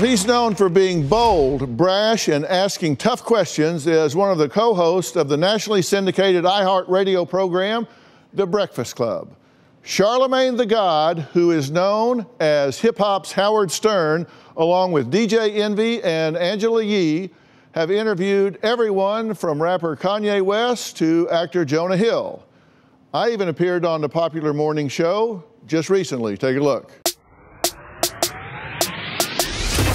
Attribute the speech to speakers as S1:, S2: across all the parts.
S1: He's known for being bold, brash, and asking tough questions as one of the co-hosts of the nationally syndicated iHeartRadio program, The Breakfast Club. Charlamagne Tha God, who is known as hip-hop's Howard Stern, along with DJ Envy and Angela Yee, have interviewed everyone from rapper Kanye West to actor Jonah Hill. I even appeared on the popular morning show just recently. Take a look.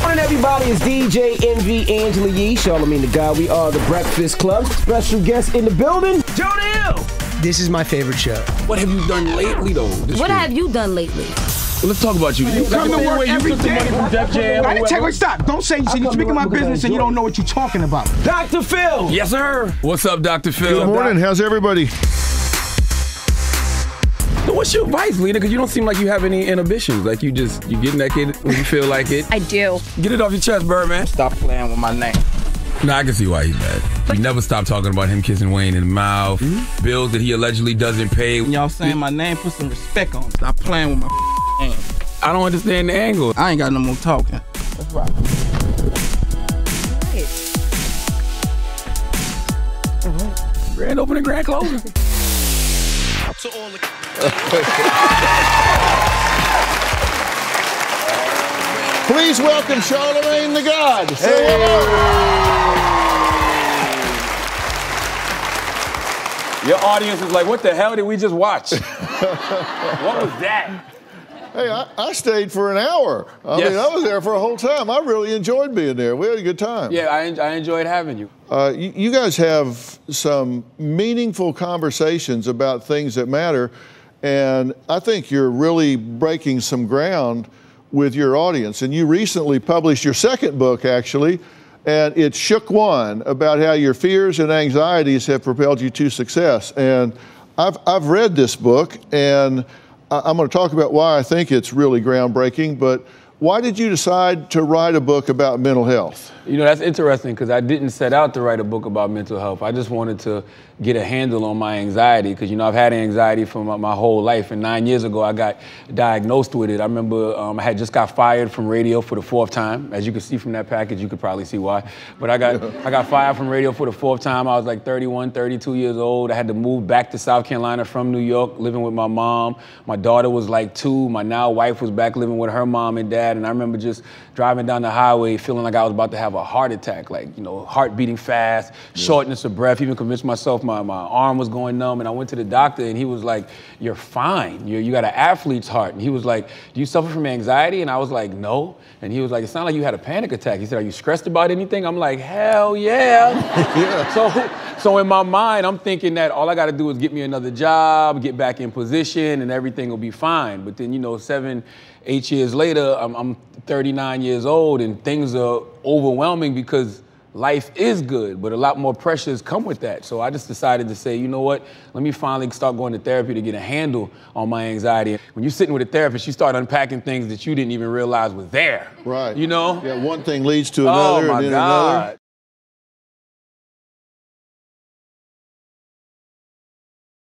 S2: Morning, everybody. It's DJ Envy, Angela Yee, Charlamagne Tha God. We are The Breakfast Club. Special guest in the building, Jonah Hill.
S3: This is my favorite show.
S4: What have you done lately, though?
S5: What have you done lately?
S4: Well, let's talk about you.
S2: You come to work every day.
S3: I didn't take away. Stop. Don't say you're speaking my business and you don't know what you're talking about.
S2: Dr. Phil.
S4: Yes, sir. What's up, Dr. Phil?
S1: Good morning. How's everybody?
S4: So what's your advice, leader? Because you don't seem like you have any inhibitions. Like you get naked when you feel like it.
S5: I do.
S4: Get it off your chest, Birdman.
S3: Stop playing with my name.
S4: No, I can see why he's mad. You never stop talking about him kissing Wayne in the mouth, bills that he allegedly doesn't pay.
S3: When y'all saying my name, put some respect on. Stop playing with my name.
S4: I don't understand the angle.
S3: I ain't got no more talking. That's right.
S4: Grand opening, grand closing.
S1: Please welcome Charlamagne Tha God. Say hello.
S4: Your audience is like, what the hell did we just watch? What was that?
S1: Hey, I stayed for an hour. I mean, I was there for a whole time. I really enjoyed being there. We had a good time.
S4: Yeah, I enjoyed having you.
S1: You guys have some meaningful conversations about things that matter, and I think you're really breaking some ground with your audience. And you recently published your second book, actually, and it's Shook One, about how your fears and anxieties have propelled you to success. And I've read this book, and I'm going to talk about why I think it's really groundbreaking, but why did you decide to write a book about mental health?
S4: You know, that's interesting because I didn't set out to write a book about mental health. I just wanted to get a handle on my anxiety because, you know, I've had anxiety for my whole life. And 9 years ago, I got diagnosed with it. I remember I had just got fired from radio for the 4th time. As you can see from that package, you could probably see why. But I got fired from radio for the 4th time. I was like 31, 32 years old. I had to move back to South Carolina from New York, living with my mom. My daughter was like 2. My now wife was back living with her mom and dad. And I remember just driving down the highway feeling like I was about to have a heart attack, like, you know, heart beating fast, shortness of breath, even convinced myself my arm was going numb. And I went to the doctor and he was like, you're fine. You got an athlete's heart. And he was like, do you suffer from anxiety? And I was like, no. And he was like, it sounded like you had a panic attack. He said, are you stressed about anything? I'm like, hell yeah. So in my mind, I'm thinking that all I got to do is get me another job, get back in position, and everything will be fine. But then, you know, 7, 8 years later, I'm 39 years old, and things are overwhelming because life is good, but a lot more pressures come with that. So I just decided to say, you know what? Let me finally start going to therapy to get a handle on my anxiety. When you're sitting with a therapist, you start unpacking things that you didn't even realize was there.
S1: Right.
S4: You know?
S1: Yeah, one thing leads to another,
S4: oh my
S1: and then
S4: God.
S1: another.